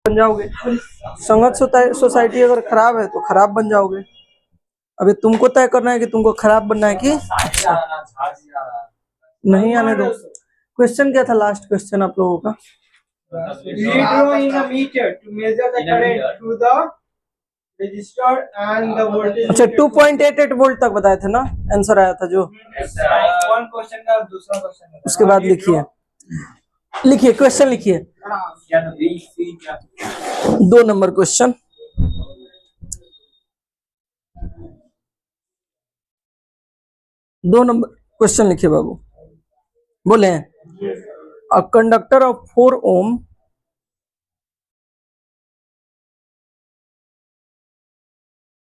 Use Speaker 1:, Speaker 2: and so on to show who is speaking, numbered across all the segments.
Speaker 1: बन जाओगे। संगत सोसाइटी अगर खराब है तो खराब बन जाओगे। अभी तुमको तय करना है कि तुमको खराब बनना है कि अच्छा। नहीं आने दो। क्वेश्चन क्या था लास्ट क्वेश्चन आप लोगों का?
Speaker 2: Redrawing a meter to measure the current through the resistor and the voltage.
Speaker 1: अच्छा 2.88 वोल्ट तक बताए थे ना, आंसर आया था जो।
Speaker 2: वन क्वेश्चन का दूसरा क्वेश्चन।
Speaker 1: उसके बाद लिखिए, लिखिए क्वेश्चन लिखिए। 2 नंबर क्वेश्चन। 2 नंबर क्वेश्चन लिखिए बाबू। बोले a conductor of 4 ohm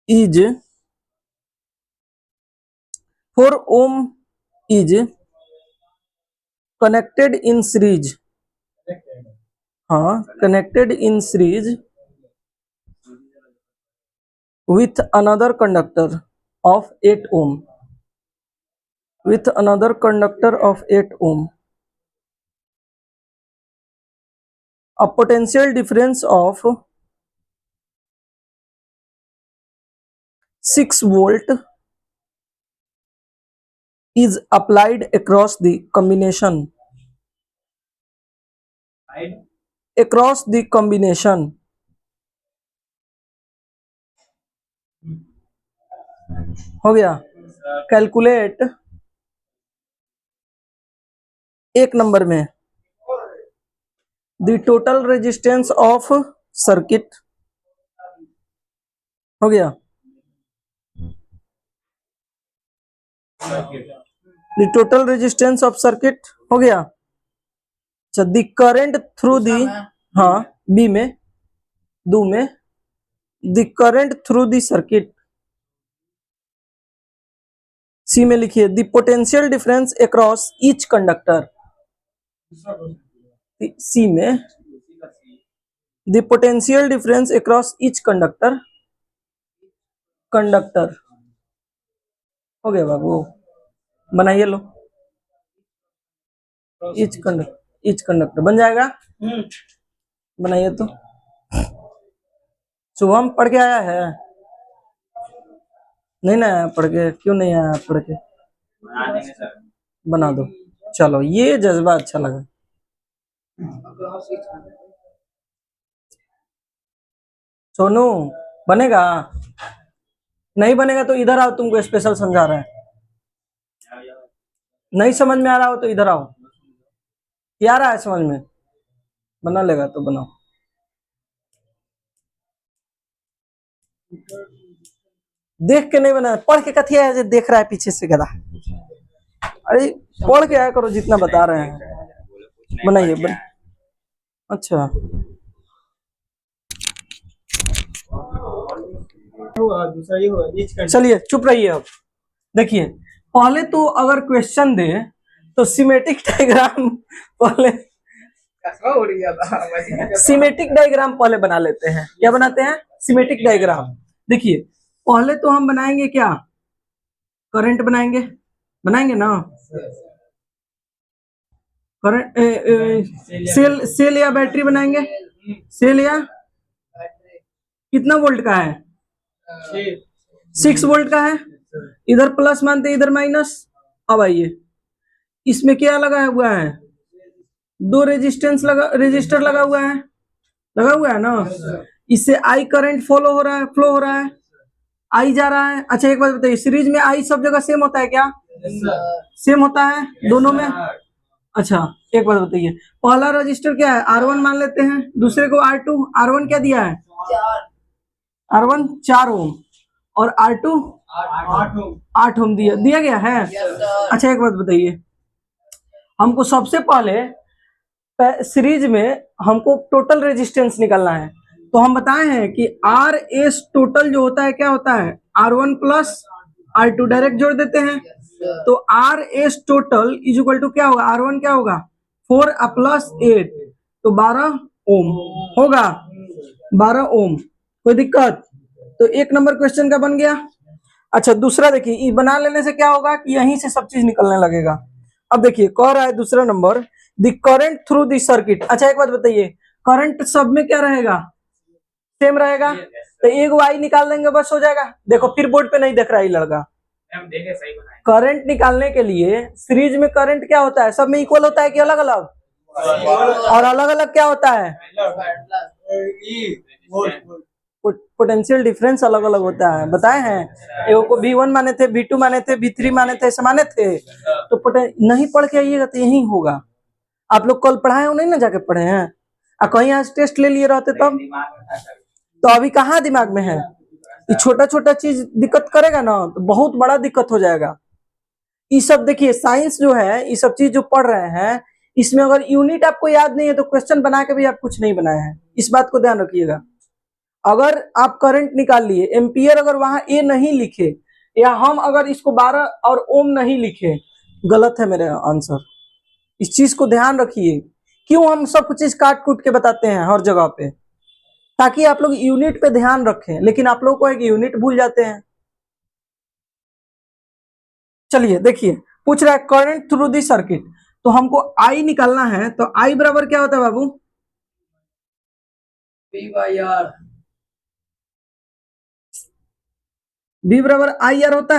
Speaker 1: is 4 ohm is connected in series, हाँ connected in series with another conductor of 8 ohm, with another conductor of 8 ohm. A potential difference of 6 volt is applied across the combination, across the combination हो गया। Calculate 1 number में the total resistance of circuit, हो गया। The total resistance of circuit हो गया। अच्छा the current through दी, हाँ B में, दो में the current through the circuit, C में लिखिए the potential difference across each conductor, C में the potential difference across each conductor, conductor हो गया बाबू। बनाइए लो, ईच कंडक्टर बन जाएगा। बनाइए तो। शुभम पढ़ के आया है? नहीं ना आया पढ़ के? क्यों नहीं आया पढ़ के? बना दो। चलो ये जज्बा अच्छा लगा। सोनू बनेगा? नहीं बनेगा तो इधर आओ, तुमको स्पेशल समझा रहे हैं। नहीं समझ में आ रहा हो तो इधर आओ। क्या आ रहा है समझ में? बना लेगा तो बनाओ। देख के नहीं बना, पढ़ के कथिया है देख रहा है पीछे से गधा। अरे पढ़ के आया करो जितना बता रहे हैं। बनाइए अच्छा चलिए चुप रहिए। अब देखिए पहले तो अगर क्वेश्चन दे तो सिमेट्रिक डायग्राम पहले, सिमेट्रिक डायग्राम पहले बना लेते हैं। क्या बनाते हैं? Symmetric diagram. देखिए पहले तो हम बनाएंगे क्या, करंट बनाएंगे, बनाएंगे ना करंट, सेल या बैटरी बनाएंगे। सेल या कितना वोल्ट का है? 6 वोल्ट का है। इधर प्लस मानते हैं इधर माइनस। अब आइए इसमें क्या लगा हुआ है? 2 रेजिस्टर लगा हुआ है, लगा हुआ है ना। इससे आई करंट फ्लो हो रहा है, आई जा रहा है। अच्छा एक बात बताइए, सीरीज में आई सब जगह सेम होता है क्या? सेम होता है दोनों में। अच्छा एक बात बताइए, पहला रजिस्टर क्या है? R1 मान लेते हैं, दूसरे को R2। R1 क्या दिया है? R1 4 ओम और R2 8 ओम दिया गया है। अच्छा एक बात बताइए, हमको सबसे पहले सीरीज में हमको टोटल रेजिस्टेंस निकालना है। तो हम बताए हैं कि आर एस टोटल जो होता है क्या होता है? R1 प्लस R2 डायरेक्ट जोड़ देते हैं। तो R S total is equal to क्या होगा? R1 क्या होगा? 4 प्लस 8 तो 12 ओम होगा। 12 ओम, कोई दिक्कत? तो 1 नंबर क्वेश्चन का बन गया। अच्छा दूसरा देखिए, ये बना लेने से क्या होगा कि यहीं से सब चीज निकलने लगेगा। अब देखिए कह रहा है दूसरा number the current through the circuit. अच्छा एक बात बताइए, करंट सब में क्या रहेगा, सेम रहेगा। तो एक वाई निकाल देंगे बस हो जाएगा। देखो फिर बोर्ड पे नहीं देख रहा है ये लड़का।
Speaker 3: हम देखे सही बनाए।
Speaker 1: करंट निकालने के लिए सीरीज में करंट क्या होता है, सब में इक्वल होता है कि अलग अलग, और अलग अलग क्या होता है, पोटेंशियल डिफरेंस अलग अलग होता है, बताए हैं। एगो को V1 माने थे, V2 माने थे, V3 माने थे, ऐसे माने थे। तो नहीं पढ़ के आइएगा तो यही होगा। आप लोग कल पढ़ाए हो नहीं ना, जाके पढ़े हैं, और कहीं आज टेस्ट ले लिए रहते तब, तो अभी कहाँ दिमाग में है। ये छोटा छोटा चीज दिक्कत करेगा ना तो बहुत बड़ा दिक्कत हो जाएगा। ये सब देखिए साइंस जो है, ये सब चीज जो पढ़ रहे हैं, इसमें अगर यूनिट आपको याद नहीं है तो क्वेश्चन बना के भी आप कुछ नहीं बनाए हैं, इस बात को ध्यान रखिएगा। अगर आप करंट निकाल लिए, एम्पियर अगर वहां ए नहीं लिखे, या हम अगर इसको 12 और ओम नहीं लिखे, गलत है मेरा आंसर। इस चीज को ध्यान रखिए। क्यों हम सब कुछ चीज काट कूट के बताते हैं हर जगह पे, ताकि आप लोग यूनिट पे ध्यान रखें, लेकिन आप लोग को एक यूनिट भूल जाते हैं। चलिए देखिए, पूछ रहा है करंट थ्रू दी सर्किट, तो हमको आई निकालना है। तो आई बराबर क्या होता है बाबू, बी बराबर आई आर होता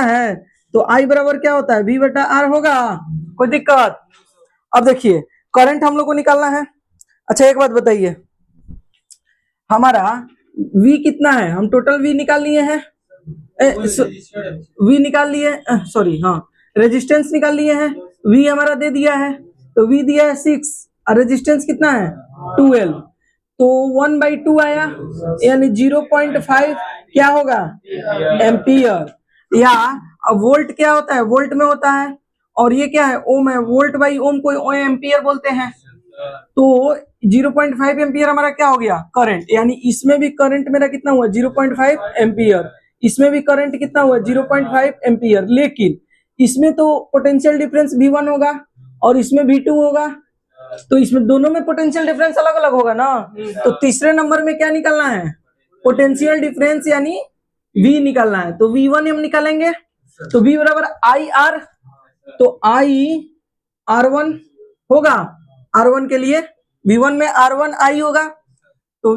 Speaker 1: है। तो आई बराबर क्या होता है, बी बटा आर होगा। कोई दिक्कत। अब देखिए करंट हम लोग को निकालना है। अच्छा एक बात बताइए, हमारा V कितना है, हम टोटल V निकाल लिए हैं, V निकाल लिए, सॉरी हाँ, रेजिस्टेंस निकाल लिए हैं। V हमारा दे दिया है, तो V दिया है 6 और रेजिस्टेंस कितना है 12, तो 1/2 आया, यानी 0.5 क्या होगा एम्पियर। या वोल्ट क्या होता है, वोल्ट में होता है, और ये क्या है ओम है, वोल्ट बाई ओम को एम्पियर बोलते हैं। तो 0.5 एम्पियर हमारा क्या हो गया करंट, यानी इसमें भी करंट मेरा कितना हुआ 0.5 एम्पियर, इसमें भी करंट कितना हुआ 0.5 एम्पियर। लेकिन इसमें तो पोटेंशियल डिफरेंस V1 होगा और इसमें V2 होगा, तो इसमें दोनों में पोटेंशियल डिफरेंस अलग अलग होगा ना। तो तीसरे नंबर में क्या निकालना है, पोटेंशियल डिफरेंस यानी V निकालना है। तो V1 हम निकालेंगे, तो V बराबर आई आर, तो आई R1 होगा, R1 के लिए V1 में R1 आई होगा, तो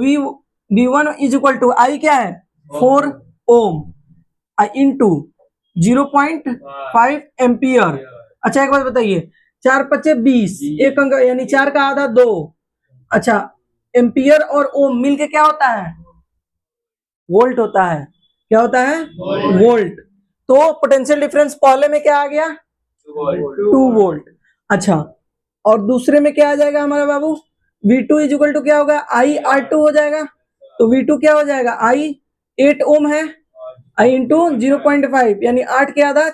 Speaker 1: V1 इज इक्वल टू आई क्या है 4 ओम इंटू 0.5 एम्पियर। अच्छा एक बात बताइए, 4 पच्चे 20, एक अंक यानी 4 का आधा 2। अच्छा एम्पियर और ओम मिलके क्या होता है, वोल्ट होता है। क्या होता है वोल्ट। तो पोटेंशियल डिफरेंस पहले में क्या आ गया 2 वोल्ट। अच्छा और दूसरे में क्या आ जाएगा हमारा बाबू, V2 इज इक्वल टू क्या होगा आई R2 हो जाएगा। तो V2 क्या हो जाएगा, आई 8 ओम है, आई इंटू 0.5 यानी 8 के आधा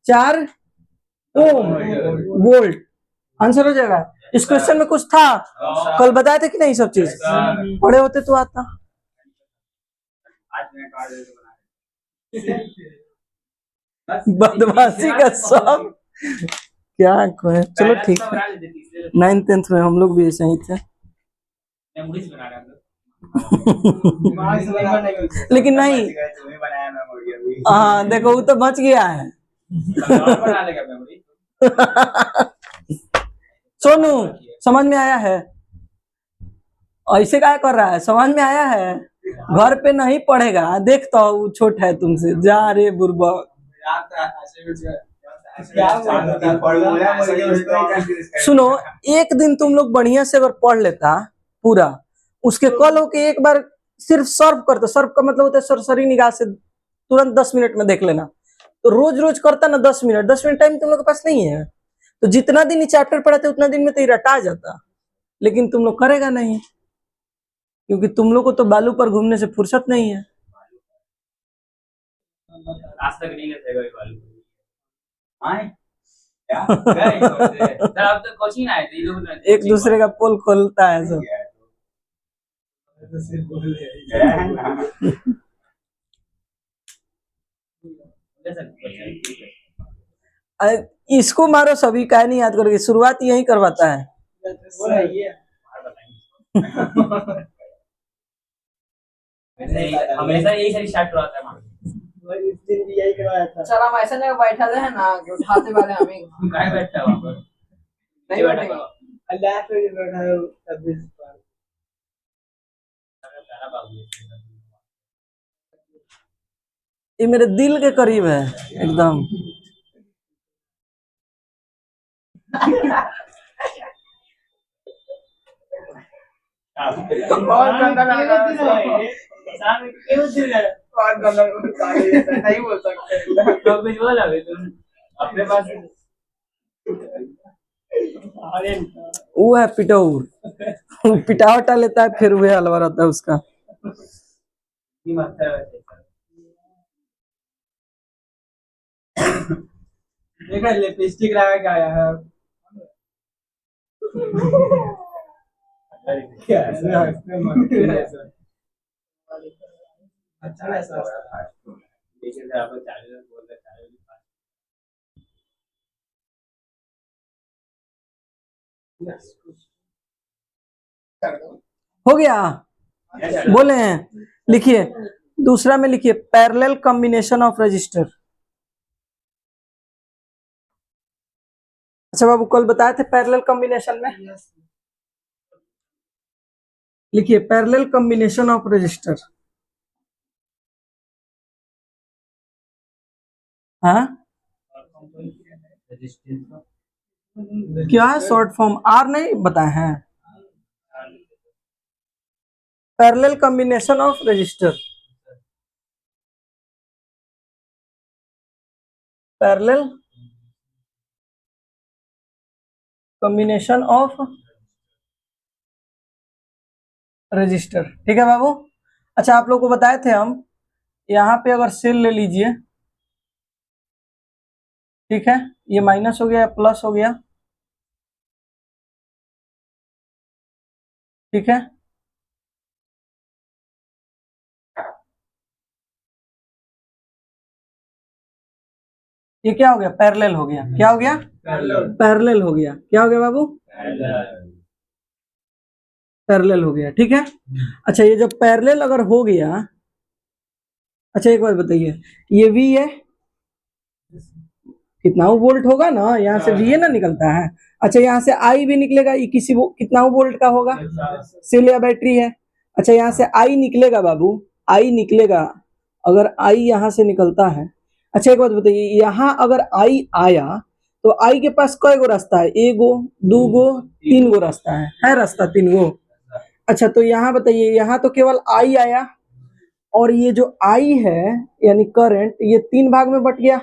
Speaker 1: 4 ओम वोल्ट। आंसर हो जाएगा। इस क्वेश्चन में कुछ था, कल बताए थे कि नहीं, सब चीज पढ़े होते तो आता। बदमाशी का सब क्या कहें, चलो ठीक है। 9th 10th में हम लोग भी ऐसे ही थे। लेकिन नहीं, हाँ देखो वो तो बच गया है। सोनू समझ में आया है, ऐसे क्या कर रहा है, समझ में आया है। घर पे नहीं पढ़ेगा, देखता हूँ छोट है तुमसे, जा रे बुरबा। सुनो, एक दिन तुम लोग बढ़िया से अगर पढ़ लेता पूरा, उसके कल हो के एक बार सिर्फ सर्व करते, सर्व का मतलब होता है सरसरी निगाह से तुरंत 10 मिनट में देख लेना। तो रोज रोज करता ना 10 मिनट, 10 मिनट टाइम तुम लोग के पास नहीं है, तो जितना दिन ये चैप्टर पढ़ाते उतना दिन में तो ये रटा जाता। लेकिन तुम लोग करेगा नहीं, क्योंकि तुम लोग को तो बालू पर घूमने से फुर्सत नहीं है।
Speaker 3: आज तक नहीं गए बालू आए क्या अब तो कोचिंग आए थे लोग,
Speaker 1: एक दूसरे का पोल खोलता है सब। इसको मारो सभी, का नहीं याद करोगे, शुरुआत यही करवाता है।
Speaker 3: हमेशा यही सारी स्टार्ट करवाता है।
Speaker 2: सर हम ऐसा जगह बैठा है ना कि उठाते वाले हमें
Speaker 3: काय बैठा वहां पर
Speaker 2: नहीं बैठेगा। अल्लाह से जो बैठा है तबीज पर
Speaker 3: तारा बाबू
Speaker 1: ये मेरे दिल के करीब है एकदम।
Speaker 2: बहुत गंदा लग रहा है
Speaker 3: सामने क्यों दिल है
Speaker 2: बहुत गंदा नहीं बोल सकते
Speaker 3: तो कुछ बोला भी तुम अपने पास अरे
Speaker 1: वो है पिटौर। पिटा उटा लेता है फिर वह हलवा रहता है उसका।
Speaker 3: ये मस्त है वैसे
Speaker 2: देखा लिपस्टिक लगा के आया है
Speaker 3: क्या
Speaker 2: अच्छा ऐसा
Speaker 3: लेकिन सर आपको 40 बोल रहे 40
Speaker 1: हो गया, बोले हैं। लिखिए दूसरा में लिखिए पैरेलल कॉम्बिनेशन ऑफ रजिस्टर। अच्छा बाबू कल बताए थे पैरेलल कॉम्बिनेशन में, लिखिए पैरेलल कॉम्बिनेशन ऑफ रजिस्टर। हाँ क्या है शॉर्ट फॉर्म, आर नहीं बताए हैं। Parallel combination of register, parallel combination of register, ठीक है बाबू। अच्छा आप लोग को बताए थे हम, यहाँ पे अगर सेल ले लीजिए, ठीक है, ये माइनस हो गया प्लस हो गया, ठीक है, ये क्या हो गया पैरेलल हो गया, क्या हो गया पैरेलल हो गया, क्या हो गया बाबू पैरेलल हो गया, ठीक है। अच्छा ये जब पैरेलल अगर हो गया, अच्छा एक बात बताइए, ये वी है कितना वोल्ट होगा ना, यहाँ से वी ना निकलता है। अच्छा यहाँ से आई भी निकलेगा, ये किसी कितना वोल्ट का होगा, सेल या बैटरी है। अच्छा यहाँ से आई निकलेगा बाबू, आई निकलेगा, अगर आई यहाँ से निकलता है। अच्छा एक बात बताइए, यहाँ अगर आई आया तो आई के पास कई गो रास्ता है, एगो दो गो तीन गो रास्ता है रास्ता तीन गो। अच्छा तो यहाँ बताइए, यहाँ तो केवल आई आया, और ये जो आई है यानी करंट, ये तीन भाग में बट गया,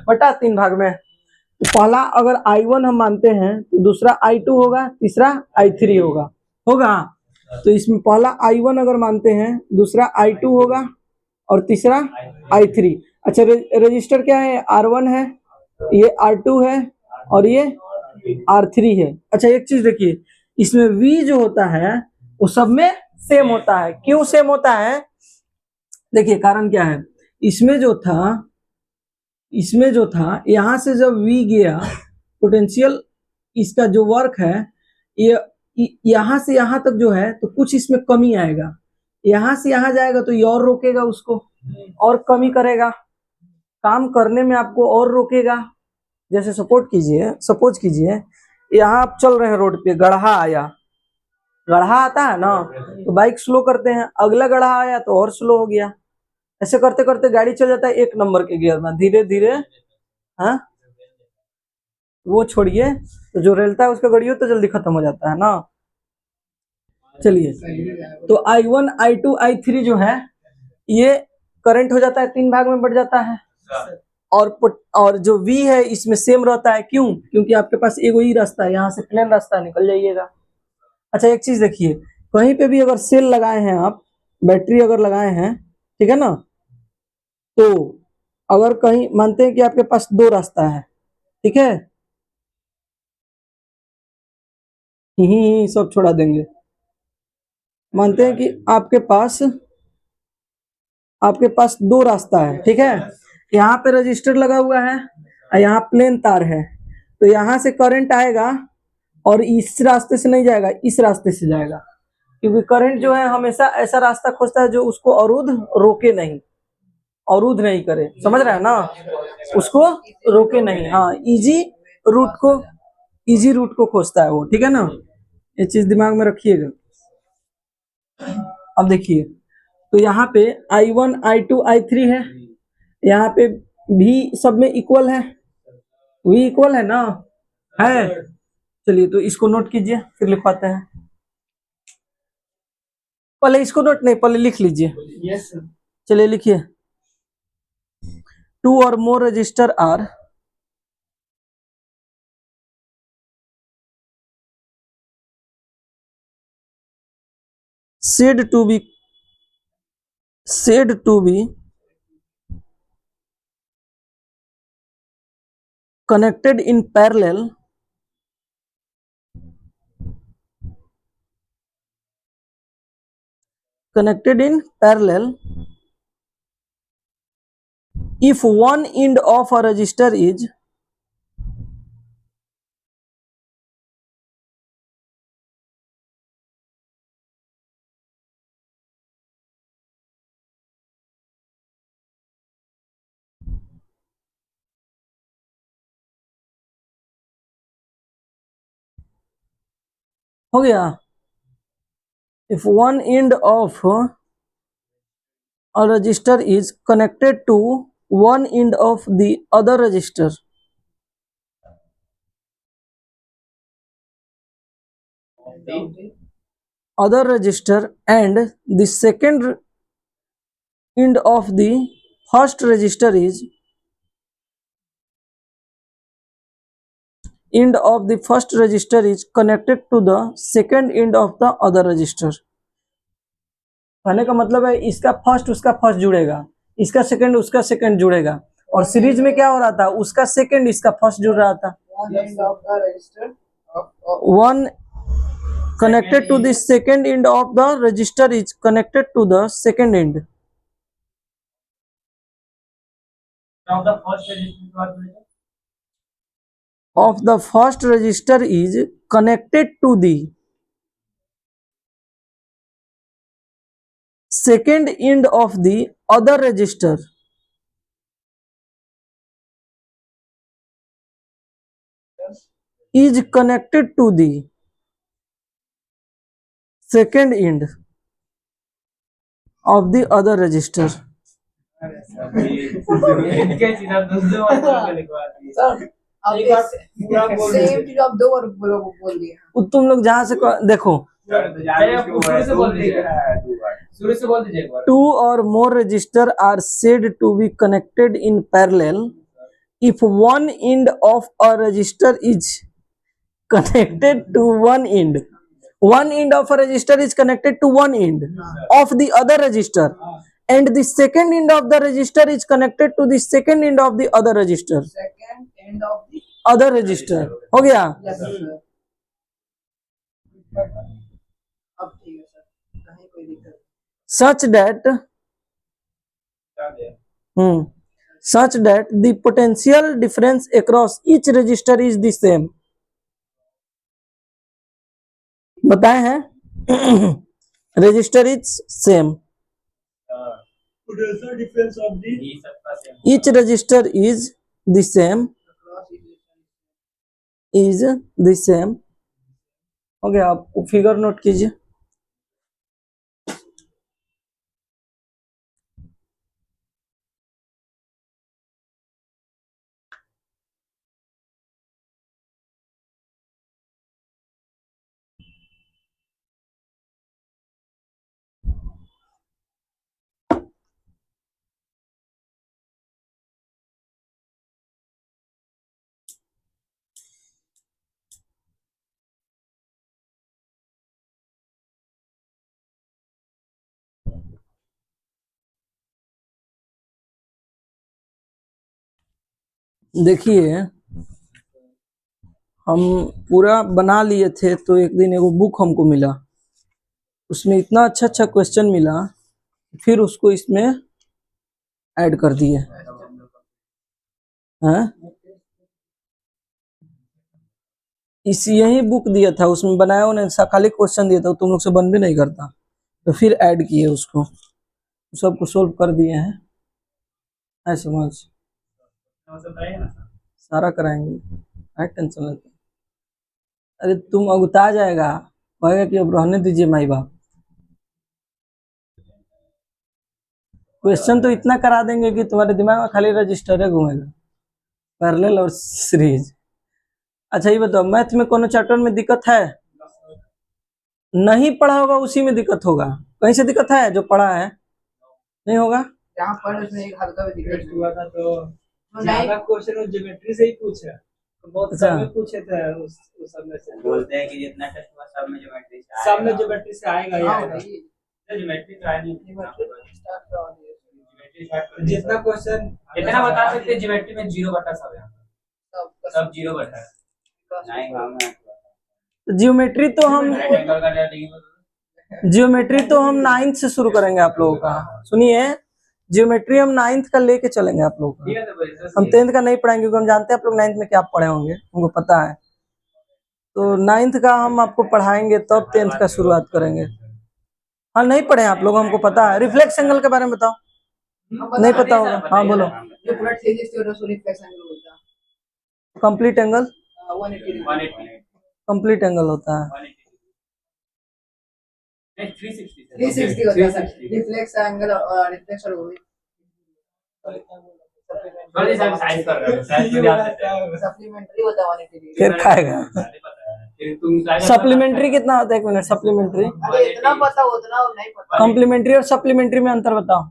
Speaker 1: बटा तीन भाग में। तो पहला अगर I1 हम मानते हैं तो दूसरा I2 होगा, तीसरा I3 होगा। तो इसमें पहला I1 अगर मानते हैं, दूसरा I2 होगा और तीसरा I3। अच्छा रजिस्टर क्या है, R1 है, ये R2 है और ये R3 है। अच्छा एक चीज देखिए, इसमें V जो होता है वो सब में सेम होता है। क्यों सेम होता है, देखिए कारण क्या है, इसमें जो था यहाँ से जब V गया, पोटेंशियल इसका जो वर्क है, ये यहाँ से यहाँ तक जो है तो कुछ इसमें कमी आएगा, यहाँ से यहाँ जाएगा तो ये और रोकेगा उसको, और कमी करेगा, काम करने में आपको और रोकेगा। जैसे सपोज कीजिए यहाँ आप चल रहे हैं रोड पे, गड्ढा आया, गड्ढा आता है ना तो बाइक स्लो करते हैं, अगला गड्ढा आया तो और स्लो हो गया, ऐसे करते करते गाड़ी चल जाता है एक नंबर के गियर में, धीरे धीरे। हाँ वो छोड़िए, तो जो रेलता है उसका गाड़ियों तो जल्दी खत्म हो जाता है ना। चलिए तो I1 I2 I3 जो है ये करंट हो जाता है, तीन भाग में बढ़ जाता है, और जो V है इसमें सेम रहता है। क्यों, क्योंकि आपके पास एक ही रास्ता है, यहाँ से प्लेन रास्ता निकल जाइएगा। अच्छा एक चीज देखिए, कहीं पे भी अगर सेल लगाए हैं आप, बैटरी अगर लगाए हैं, ठीक है ना, तो अगर कहीं मानते हैं कि आपके पास दो रास्ता है, ठीक है, ही सब छोड़ा देंगे, मानते हैं कि आपके पास दो रास्ता है, ठीक है, यहाँ पे रजिस्टर लगा हुआ है और यहाँ प्लेन तार है, तो यहाँ से करंट आएगा और इस रास्ते से नहीं जाएगा, इस रास्ते से जाएगा, क्योंकि करंट जो है हमेशा ऐसा रास्ता खोजता है जो उसको अवरुद्ध नहीं करे, समझ रहे हैं ना, उसको रोके नहीं, हाँ इजी रूट को इजी रूट को खोजता है वो, ठीक है ना, ये चीज दिमाग में रखिएगा। अब देखिए, तो यहाँ पे I1 I2 I3 है, यहाँ पे भी सब में इक्वल है, वी इक्वल है ना, है। चलिए तो इसको नोट कीजिए, फिर लिखवाते हैं। पहले इसको नोट नहीं, पहले लिख लीजिए।
Speaker 2: Yes sir.
Speaker 1: चलिए लिखिए, 2 or more register are said to be connected in parallel if one end of a register is हो गया, if one end of a register is connected to one end of the other register, and the second end of the first register is connected to the second end of the other register। कहने का मतलब है इसका first उसका first जुड़ेगा, इसका second उसका second जुड़ेगा, और सीरीज में क्या हो रहा था, उसका सेकंड इसका फर्स्ट जुड़ रहा था। One connected to the second end of the register is connected to the second end
Speaker 3: of the first register
Speaker 1: of the first register is connected to the second end of the other register is connected to the second end of the other register।
Speaker 3: इनके सीधा दूसरे वाले को लिखवा दिए।
Speaker 4: Sir अब
Speaker 2: एक बार पूरा बोल
Speaker 4: सेम
Speaker 2: दीजिए।
Speaker 4: चीज आप दो बार बोल दिए।
Speaker 1: तुम लोग जहां से देखो,
Speaker 3: चलिए आप शुरू से बोल दीजिए, शुरू से बोल दीजिए एक बार।
Speaker 1: 2 or more register are said to be connected in parallel if one end of a register is connected to one end of a register is connected to one end of the other register, and the second end of the register is connected to the second end of the other register।
Speaker 4: Second end of the
Speaker 1: other register हो गया।
Speaker 4: Yes sir. अब ठीक है sir, कहीं कोई दिक्कत
Speaker 1: such that the potential difference across each register is the same। बताए हैं register is same,
Speaker 2: Potential difference of the
Speaker 3: ये सबका same
Speaker 1: each register is the same हो गया। आप फिगर नोट कीजिए। देखिए, हम पूरा बना लिए थे, तो एक दिन एगो बुक हमको मिला, उसमें इतना अच्छा अच्छा क्वेश्चन मिला, फिर उसको इसमें ऐड कर दिए हैं। यही बुक दिया था, उसमें बनाया उन्हें खाली क्वेश्चन दिया था, तुम लोग से बन भी नहीं करता, तो फिर ऐड किए उसको, सबको सोल्व कर दिए हैं। है समझ,
Speaker 3: सब रहेगा ना।
Speaker 1: सारा कराएंगे, है टेंशन लेते। अरे तुम अगुता जाएगा, कहेगा कि अब रहने दीजिए माई बाप। क्वेश्चन तो इतना करा देंगे कि तुम्हारे दिमाग में खाली रजिस्टर है घूमेगा, पैरेलल और सीरीज। अच्छा ये बताओ, मैथ में कोनो चैप्टर में दिक्कत है? नहीं पढ़ा होगा उसी में दिक्कत होगा, कहीं से दिक्कत है? जो पढ़ा है नहीं होगा।
Speaker 4: यहाँ पर उसमें एक हल्का भी दिक्कत
Speaker 2: हुआ था तो
Speaker 4: नहीं।
Speaker 2: ज्यादा क्वेश्चन वो ज्योमेट्री से ही पूछा, तो बहुत
Speaker 1: अच्छा।
Speaker 2: सब में पूछे थे उस सब में से।
Speaker 3: बोलते हैं कि जितना टेस्ट हुआ सब में ज्योमेट्री से
Speaker 2: सब में
Speaker 3: आएगा।
Speaker 2: ज्योमेट्री से आएगा ही
Speaker 4: हाँ
Speaker 2: आएगा।
Speaker 4: भाई,
Speaker 3: ज्योमेट्री तो आया नहीं।
Speaker 4: स्टार्ट करवा दिए।
Speaker 3: ज्योमेट्री स्टार्ट कर
Speaker 2: जितना क्वेश्चन
Speaker 3: इतना बता सकते हैं, ज्योमेट्री में 0 बटा सब है, सब 0 बटा है। नहीं हम
Speaker 1: ज्योमेट्री तो हम
Speaker 3: राइट एंगल का रेडियस
Speaker 1: ज्योमेट्री तो हम 9th से शुरू करेंगे आप लोगों का। सुनिए, ज्योमेट्री हम 9th का लेके चलेंगे आप लोगों का।
Speaker 3: ठीक है। तो वैसे
Speaker 1: हम 10th का नहीं पढ़ाएंगे क्योंकि हम जानते हैं आप लोग 9th में क्या पढ़े होंगे, हमको पता है। तो 9th का हम आपको पढ़ाएंगे तब 10th का शुरुआत करेंगे। हाँ नहीं पढ़े आप लोग, हमको पता है। रिफ्लेक्स एंगल के बारे में बताओ, नहीं पता होगा। हाँ बोलो।
Speaker 4: जो पूरा 360 होता है उसको रिफ्लेक्स एंगल बोलता है।
Speaker 1: कंप्लीट एंगल,
Speaker 4: 180
Speaker 3: 180
Speaker 1: कंप्लीट एंगल होता है।
Speaker 3: 180 नहीं 360
Speaker 4: 360 होता है सर। रिफ्लेक्स एंगल और रिफ्लेक्शन वो भी
Speaker 3: बड़ी सारी साइज कर रहे हो, साइज में याद रहता है।
Speaker 4: सप्लीमेंट्री होता है 180 डिग्री।
Speaker 1: फिर खाएगा।
Speaker 3: फिर तुम
Speaker 1: सप्लीमेंट्री कितना होता है? 1 मिनट, सप्लीमेंट्री,
Speaker 4: अरे इतना पता उतना नहीं पता।
Speaker 1: कॉम्प्लीमेंट्री और सप्लीमेंट्री में अंतर बताओ।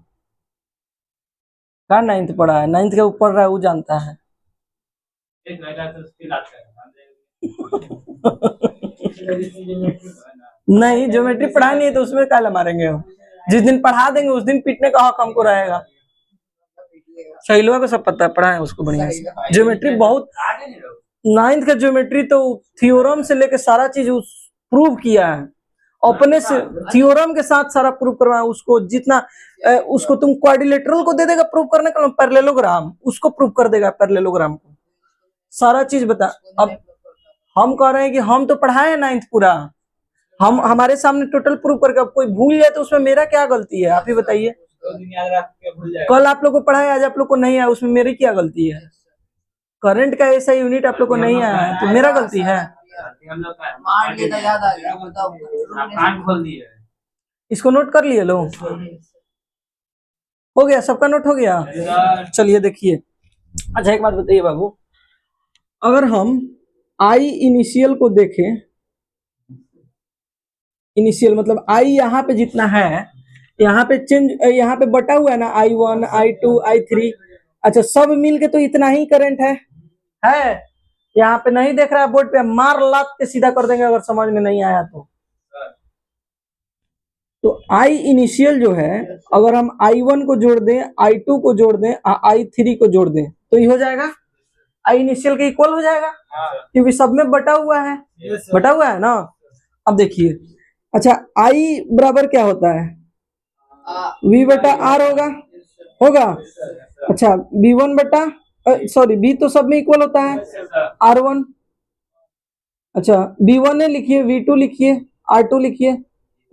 Speaker 1: कहाँ 9th पढ़ा है? 9th के ऊपर रहा है वो जानता है।
Speaker 3: एक लगा तो उसकी लात कर
Speaker 1: नहीं, ज्योमेट्री पढ़ा नहीं है तो उसमें काला मारेंगे हम। जिस दिन पढ़ा देंगे उस दिन पीटने का हक हमको रहेगा। शैलवा को सब पता है, पढ़ा है उसको बढ़िया से। ज्योमेट्री बहुत,
Speaker 3: आगे नहीं रहो।
Speaker 1: 9th का ज्योमेट्री तो थ्योरम से लेके सारा चीज प्रूव किया है अपने से, थ्योरम के साथ सारा प्रूव करवाया उसको। जितना उसको तुम क्वाड्रिलेटरल को दे देगा प्रूव करने का, पैरेललोग्राम उसको प्रूव कर देगा, पैरेललोग्राम को सारा चीज बता। अब हम कह रहे हैं कि हम तो पढ़ाए हैं 9th पूरा, हम हमारे सामने टोटल प्रूव करके, अब कोई भूल जाए तो उसमें मेरा क्या गलती है? आप ही बताइए।
Speaker 2: 2 दिन याद रख के भूल जाएगा।
Speaker 1: कल आप लोग को पढ़ाया, आज आप लोग को नहीं आया, उसमें मेरी क्या गलती है? करंट का ऐसा यूनिट आप लोग को नहीं आया है तो मेरा गलती है?
Speaker 3: हम लोग का
Speaker 4: मान लिया तो याद आ गया बताओ।
Speaker 3: आप कान खोल दिए।
Speaker 1: इसको नोट कर लिए लो, हो गया सबका नोट हो गया। चलिए देखिए, अच्छा एक बात बताइए बाबू, अगर हम आई इनिशियल को देखें, इनिशियल मतलब आई यहाँ पे जितना है, यहाँ पे चेंज, यहाँ पे बटा हुआ है ना, I1 I2 I3। अच्छा सब मिल के तो इतना ही करंट है यहाँ पे नहीं देख रहा है बोर्ड पे, मार लात के सीधा कर देंगे अगर समझ में नहीं आया तो आई इनिशियल जो है, अगर हम I1 को जोड़ दें, I2 को जोड़ दें, I3 को जोड़ दें तो ये हो जाएगा, आई इनिशियल के इक्वल हो जाएगा क्योंकि सब में बटा हुआ है, बटा हुआ है ना। अब देखिए, अच्छा आई बराबर क्या होता है? V बटा R होगा। अच्छा V1 बटा, सॉरी V तो सब में इक्वल होता है, R1। अच्छा V1 लिखिए, V2 लिखिए, R2 लिखिए,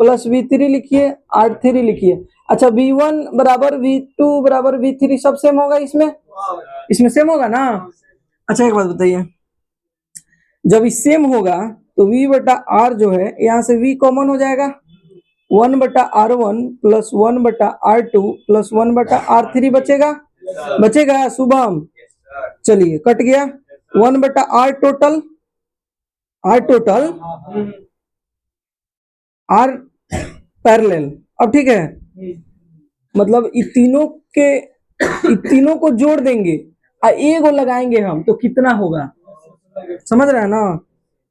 Speaker 1: प्लस V3 लिखिए, R3 लिखिए। अच्छा V1 बराबर V2 बराबर V3 सब सेम होगा इसमें सेम होगा ना। अच्छा एक बात बताइए, जब इस सेम होगा तो V बटा R जो है, यहाँ से V कॉमन हो जाएगा, 1 बटा R1 प्लस 1 बटा R2 प्लस 1 बटा R3 बचेगा शुभम। चलिए कट गया, 1 बटा R टोटल R पैरेलल। अब ठीक है, मतलब इन तीनों को जोड़ देंगे और एगो लगाएंगे हम तो कितना होगा, समझ रहे हैं ना।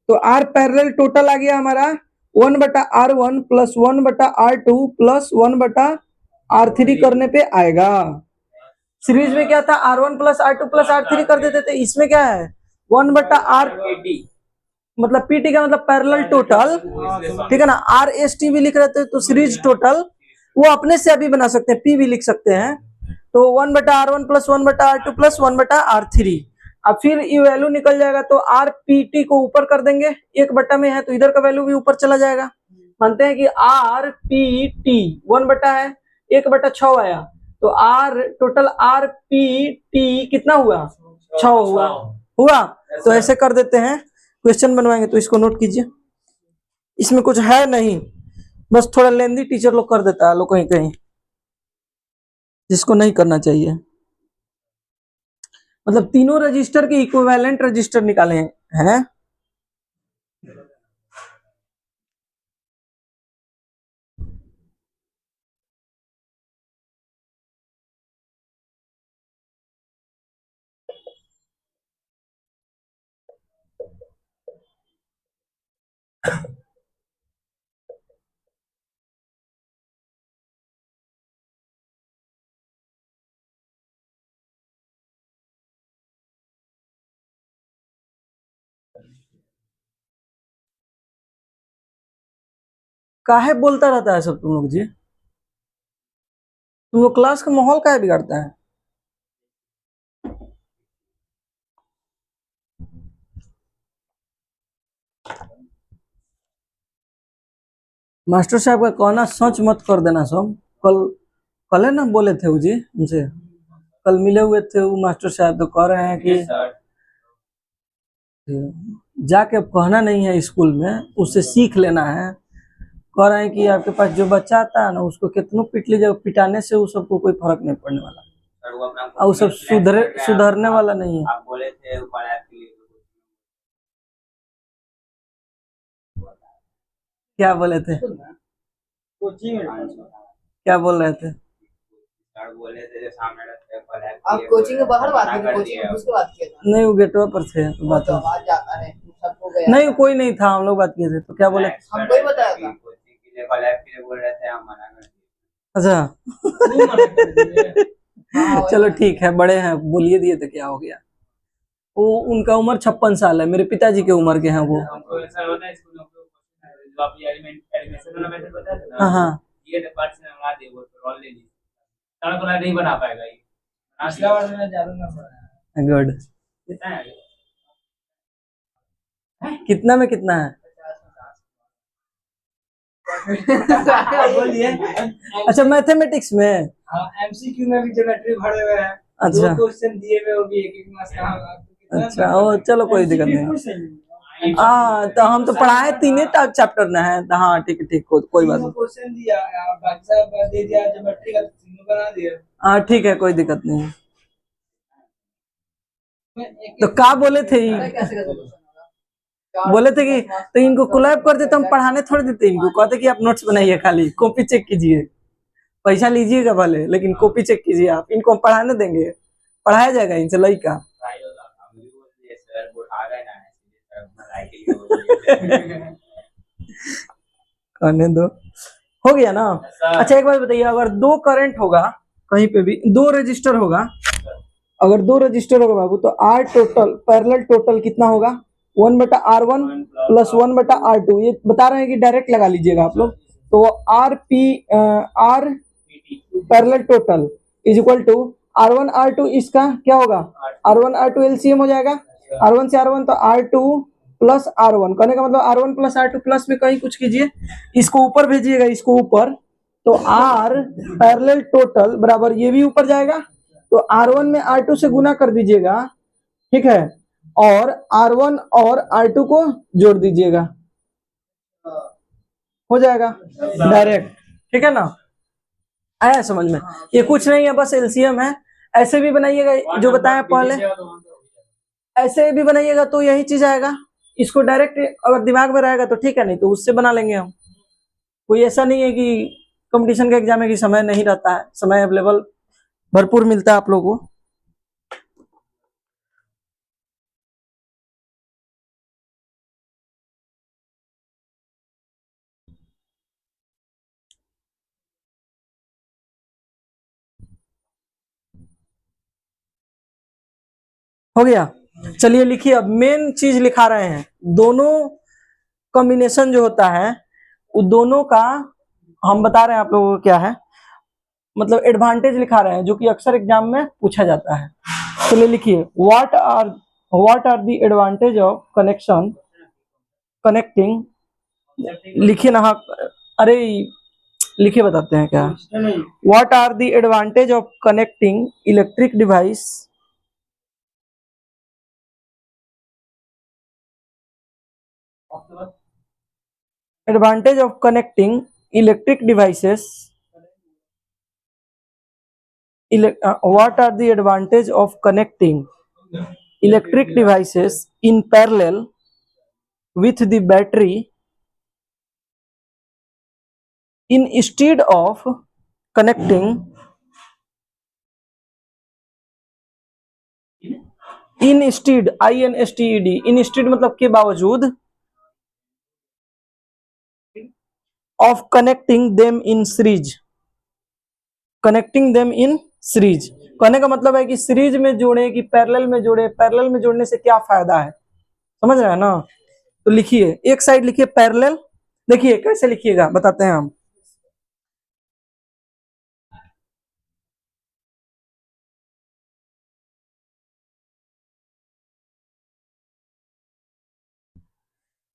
Speaker 1: तो R पैरेलल टोटल आ गया हमारा 1 बटा R1 प्लस 1 बटा R2 प्लस 1 बटा R3 करने पे आएगा। सीरीज में क्या था, R1 plus R2 plus R3 कर देते थे, इसमें क्या है 1 बटा R, मतलब PT का मतलब पैरेलल टोटल, ठीक है ना। RST भी लिख रहे थे तो सीरीज टोटल, वो अपने से अभी बना सकते हैं, P भी लिख सकते हैं। तो 1 बटा R1 प्लस 1 बटा R2 प्लस 1 बटा R3। अब फिर ये वैल्यू निकल जाएगा तो RPT को ऊपर कर देंगे, 1 बटा में है तो इधर का वैल्यू भी ऊपर चला जाएगा। मानते हैं कि RPT 1 बटा है, 1 बटा 6 आया तो टोटल RPT कितना हुआ, 6 हुआ। तो ऐसे कर देते हैं, क्वेश्चन बनवाएंगे तो इसको नोट कीजिए, इसमें कुछ है नहीं, बस थोड़ा लेंदी टीचर लोग कर देता है लोग कहीं कहीं, जिसको नहीं करना चाहिए। मतलब तीनों रजिस्टर के इक्विवेलेंट रजिस्टर निकाले हैं। काहे बोलता रहता है सब तुम लोग जी, तुम लोग क्लास का माहौल काहे बिगाड़ता है। मास्टर साहब का कहना सच मत कर देना सब। कल है ना बोले थे वो जी उनसे, कल मिले हुए थे वो मास्टर साहब, तो कह रहे हैं कि
Speaker 3: Yes, sir.
Speaker 1: जाके अब कहना नहीं है स्कूल में, उससे सीख लेना है। कह रहे हैं कि आपके पास जो बच्चा आता है ना उसको कितनों पीट लीजिए, पिटाने से वो सबको कोई फर्क नहीं पड़ने वाला,
Speaker 3: सर वो अपना
Speaker 1: और वो सब सुधरने वाला नहीं है।
Speaker 3: आप बोले थे ऊपर ऐप के लिए
Speaker 1: क्या बोले थे,
Speaker 2: कोचिंग
Speaker 1: क्या बोल रहे थे।
Speaker 3: सर बोले थे जो सामने रहते कल ऐप
Speaker 4: आप कोचिंग के बाहर बात की थी, कोचिंग में घुस के बात किया था।
Speaker 1: नहीं वो गेटवा पर थे तो
Speaker 4: वो
Speaker 1: बात
Speaker 4: तो
Speaker 1: है।
Speaker 4: आवाज जाता है सबको गया
Speaker 1: नहीं
Speaker 4: था।
Speaker 1: कोई नहीं था, हम लोग बात किए थे तो क्या बोले।
Speaker 4: हमको ही बताया था।
Speaker 3: कोचिंग के लिए कल ऐप के लिए बोल रहे थे, हम मना कर दिए।
Speaker 1: अच्छा
Speaker 2: नहीं मना कर दिए।
Speaker 4: हाँ, वही
Speaker 1: चलो
Speaker 4: ना।
Speaker 1: ठीक है, बड़े हैं, बोलिए दिए तो क्या हो गया। वो उनका उम्र 56 साल है, मेरे पिताजी के उम्र के हैं वो।
Speaker 3: हमको ऐसा होता है स्कूल में जो आप एडमिशन वाला मेथड बताया था
Speaker 1: हाँ
Speaker 3: ना,
Speaker 1: हाँ
Speaker 3: ये पार्ट से मंगा दे वो तो रोल ले ली, सारा को नहीं बना पाएगा ये।
Speaker 2: पिछला बार मैंने ज्यादा ना पढ़ा
Speaker 1: गुड।
Speaker 3: कितना है
Speaker 1: कितना में कितना है।
Speaker 2: बोलिए।
Speaker 1: अच्छा मैथमेटिक्स में।
Speaker 2: हाँ एमसीक्यू में भी ज्योमेट्री भरे हुए हैं।
Speaker 1: अच्छा।
Speaker 2: 2 क्वेश्चन दिए हुए वो भी एक एक मार्क्स का।
Speaker 1: अच्छा ओ चलो कोई दिक्कत नहीं। हाँ तो हम तो पढ़ाए तीन चैप्टर ना है, हाँ ठीक है ठीक, कोई बात नहीं।
Speaker 2: क्वेश्चन दिया बाकी सब दे दिया, ज्योमेट्री का तीनों बना दिया।
Speaker 1: हाँ ठीक है कोई दिक्कत नहीं। तो क्या बोले थे
Speaker 4: पता है
Speaker 1: ये?
Speaker 4: कैसे कैसे क्वेश्चन होगा।
Speaker 1: बोले थे कि तो इनको कोलैब कर देते, हम पढ़ाने थोड़ी देते इनको, कहते कि आप नोट्स बनाइए, खाली कॉपी चेक कीजिए, पैसा लीजिएगा भले लेकिन कॉपी चेक कीजिए आप, इनको हम पढ़ाने देंगे, पढ़ाया जाएगा इनसे लड़का।
Speaker 3: ट्राई होगा, हम भी बोल दिए सर वो आ गए ना सर पढ़ाई के लिए बोल दिए।
Speaker 1: कहने दो, हो गया ना। अच्छा एक बात बताइए, अगर दो करंट होगा कहीं पे भी, दो रजिस्टर होगा, अगर दो रजिस्टर होगा बाबू, तो आर टोटल पैरेलल टोटल कितना होगा, 1/R1 प्लस 1/R2, ये बता रहे हैं कि डायरेक्ट लगा लीजिएगा आप लोग। तो R parallel total is equal to R1 R2, इसका क्या होगा, R1 R2 एलसीएम हो जाएगा, R1 से R1 तो R2 प्लस R1, कहने का मतलब R1 प्लस R2 प्लस में कहीं कुछ कीजिए, इसको ऊपर भेजिएगा, इसको ऊपर, तो R पैरेलल टोटल बराबर ये भी ऊपर जाएगा, तो R1 में R2 से गुना कर दीजिएगा, ठीक है, और R1 और R2 को जोड़ दीजिएगा, हो जाएगा डायरेक्ट, ठीक है ना, आया समझ में। ये कुछ नहीं है, बस एलसीएम है। ऐसे भी बनाइएगा जो बताया पहले, ऐसे भी बनाइएगा तो यही चीज आएगा, इसको डायरेक्ट अगर दिमाग में रहेगा तो ठीक है, नहीं तो उससे बना लेंगे हम। कोई ऐसा नहीं है कि कंपटीशन का एग्जाम है कि समय नहीं रहता है, समय अवेलेबल भरपूर मिलता है आप लोगों को। हो गया, चलिए लिखिए, अब मेन चीज लिखा रहे हैं, दोनों कॉम्बिनेशन जो होता है वो दोनों का हम बता रहे हैं आप लोगों को क्या है, मतलब एडवांटेज लिखा रहे हैं जो कि अक्सर एग्जाम में पूछा जाता है। चलिए लिखिए, what are the advantage of connecting, लिखिए ना, हाँ, अरे लिखिए बताते हैं क्या, what are the advantage of connecting electric device advantage of connecting electric devices, what are the advantage of connecting electric devices in parallel with the battery instead of connecting instead instead मतलब के बावजूद of connecting them in series, connecting them in series। कहने का मतलब है कि series में जोड़े कि पैरेलल में जोड़े, पैरेलल में जोड़ने से क्या फायदा है, समझ रहे हैं ना। तो लिखिए, एक साइड लिखिए पैरेलल, देखिए कैसे लिखिएगा बताते हैं हम।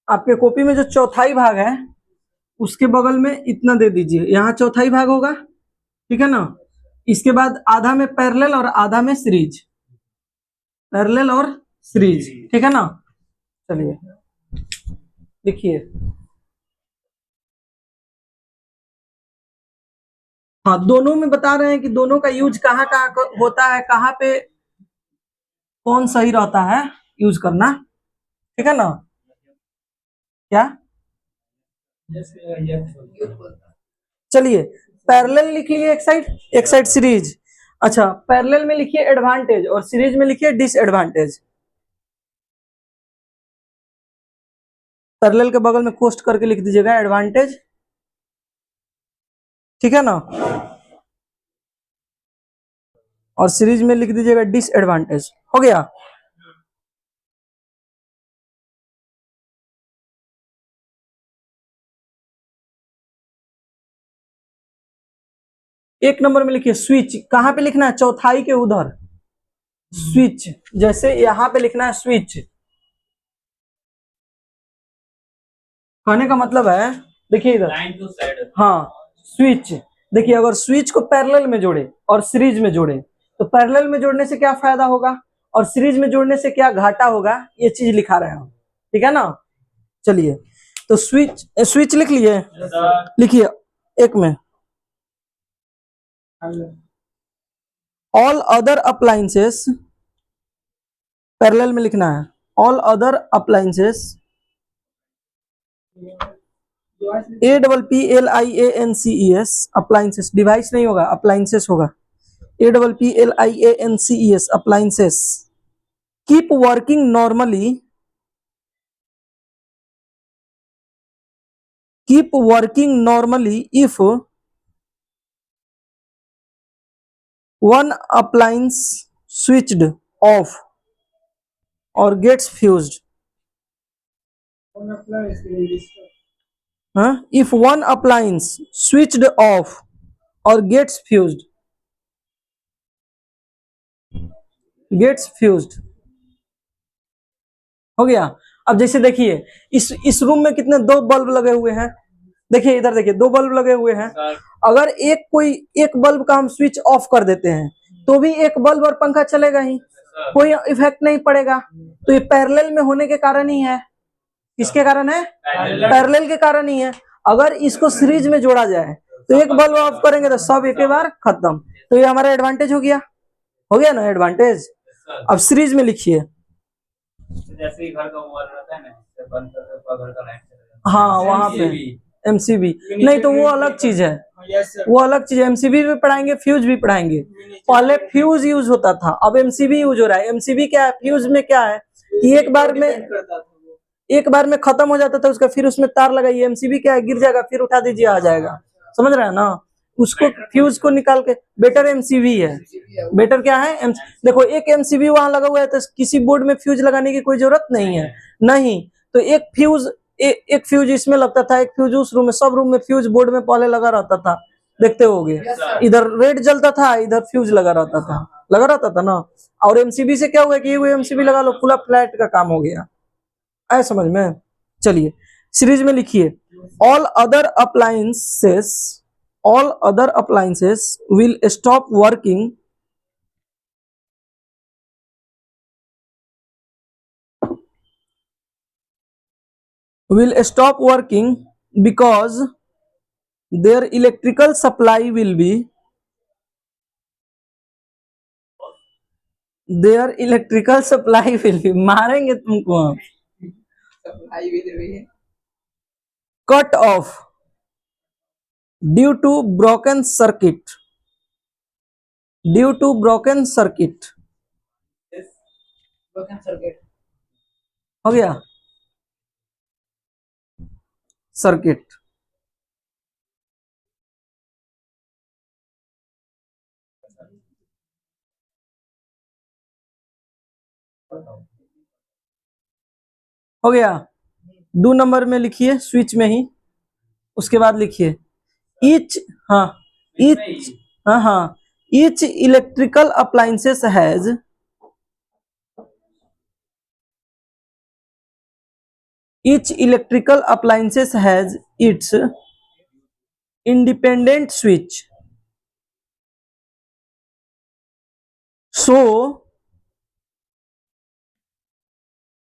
Speaker 1: आपके कॉपी में जो चौथाई भाग है उसके बगल में इतना दे दीजिए, यहाँ चौथाई भाग होगा, ठीक है ना। इसके बाद आधा में पैरेलल और आधा में सीरीज, पैरेलल और सीरीज, ठीक है ना। चलिए लिखिए, हाँ दोनों में बता रहे हैं कि दोनों का यूज कहाँ कहाँ होता है, कहाँ पे कौन सही रहता है यूज करना, ठीक है ना। क्या चलिए पैरेलल लिख लिए एक साइड सीरीज। अच्छा पैरेलल में लिखिए एडवांटेज और सीरीज में लिखिए डिसएडवांटेज। पैरेलल के बगल में कोष्ट करके लिख दीजिएगा एडवांटेज, ठीक है ना, और सीरीज में लिख दीजिएगा डिसएडवांटेज। हो गया। एक नंबर में लिखिए स्विच, कहां पे लिखना है, चौथाई के उधर स्विच, जैसे यहां पे लिखना है स्विच। कहने का मतलब है, देखिए इधर, हाँ स्विच, देखिए अगर स्विच को पैरेलल में जोड़े और सीरीज में जोड़े तो पैरेलल में जोड़ने से क्या फायदा होगा और सीरीज में जोड़ने से क्या घाटा होगा, ये चीज लिखा रहे हैं, ठीक है ना। चलिए तो स्विच लिख लिए, लिखिए एक में ऑल अदर अप्लायंसेस, पैरेलल में लिखना है all other appliances, APPLIANCES, appliances, device नहीं होगा अप्लायंसेस होगा, APPLIANCES appliances keep working normally, keep working normally if one appliance switched off or gets fused, if one appliance switched off or gets fused, हो गया। अब जैसे देखिए इस room में कितने दो बल्ब लगे हुए हैं, देखिए इधर देखिए दो बल्ब लगे हुए हैं, अगर एक बल्ब का हम स्विच ऑफ कर देते हैं तो भी एक बल्ब और पंखा चलेगा ही, कोई इफेक्ट नहीं पड़ेगा। तो ये पैरेलल में होने के कारण ही है, किसके कारण है, पैरेलल के कारण ही है। अगर इसको सीरीज में जोड़ा जाए तो एक बल्ब ऑफ करेंगे तो सब एक बार खत्म, तो ये हमारा एडवांटेज हो गया ना एडवांटेज। अब सीरीज में लिखिए,
Speaker 3: जैसे घर का मोबाइल रहता है ना, बंद करके घर का लाइट,
Speaker 1: हाँ वहां पे MCB नहीं तो वो अलग चीज है, वो अलग चीज है, MCB भी पढ़ाएंगे फ्यूज भी पढ़ाएंगे। पहले फ्यूज यूज होता था, अब MCB यूज हो रहा है। MCB क्या है, फ्यूज में क्या है कि एक बार में खत्म हो जाता था उसका, फिर उसमें तार लगाइए, MCB क्या है गिर जाएगा फिर उठा दीजिए आ जाएगा, समझ रहे हैं ना। उसको फ्यूज को निकाल के बेटर MCB है, बेटर क्या है देखो एक MCB वहां लगा हुआ है तो किसी बोर्ड में फ्यूज लगाने की कोई जरूरत नहीं है, नहीं तो एक फ्यूज इसमें लगता था, एक फ्यूज उस रूम में, सब रूम में फ्यूज बोर्ड में पहले लगा रहता था, देखते होगे इधर रेड जलता था इधर फ्यूज लगा रहता था ना। और MCB से क्या हुआ कि ये MCB लगा लो पूरा फ्लैट का काम हो गया, आए समझ में। चलिए सीरीज में लिखिए all other appliances will stop working will stop working because their electrical supply will be मारेंगे तुमको हम
Speaker 4: सप्लाई भी दे रही है
Speaker 1: cut off due to broken circuit
Speaker 4: broken circuit
Speaker 1: हो गया सर्किट हो गया 2 नंबर में लिखिए स्विच में ही उसके बाद लिखिए each each electrical appliances has its independent switch, so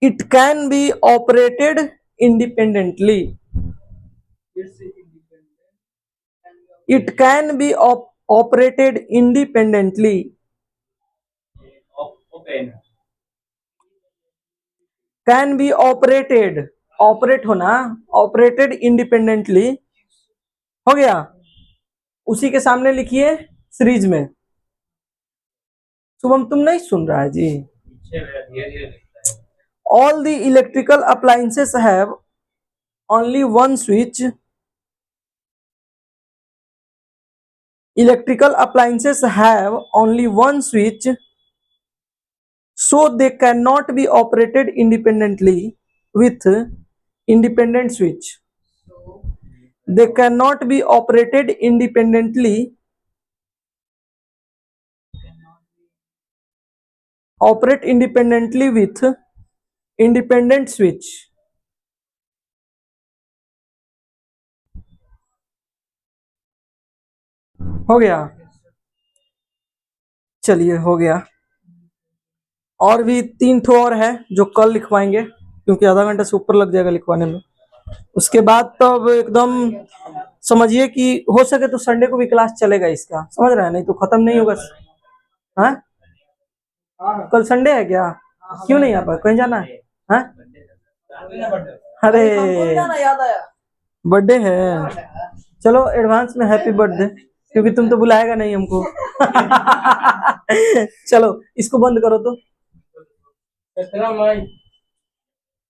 Speaker 1: it can be operated independently. It can be operated independently. Can be operated, operate होना, ऑपरेटेड इंडिपेंडेंटली हो गया। उसी के सामने लिखिए सीरीज में। शुभम तुम नहीं सुन रहा है जी। All the electrical appliances have only one switch. Electrical appliances have only one switch, so they cannot be operated independently with independent switch. They cannot be operated independently with independent switch. हो गया, चलिए हो गया। और भी 3 ठो और है जो कल लिखवाएंगे, क्योंकि आधा घंटा से ऊपर लग जाएगा लिखवाने में। उसके बाद तो अब एकदम समझिए कि हो सके तो संडे को भी क्लास चलेगा इसका, समझ रहे हैं, नहीं तो खत्म नहीं होगा। हाँ कल संडे है क्या? क्यों नहीं आ पाए? कहीं जाना है? हाँ अरे
Speaker 4: याद आया
Speaker 1: बर्थडे है, चलो एडवांस में हैप्पी बर्थडे, क्योंकि तुम तो बुलाएगा नहीं हमको। चलो इसको बंद करो तो।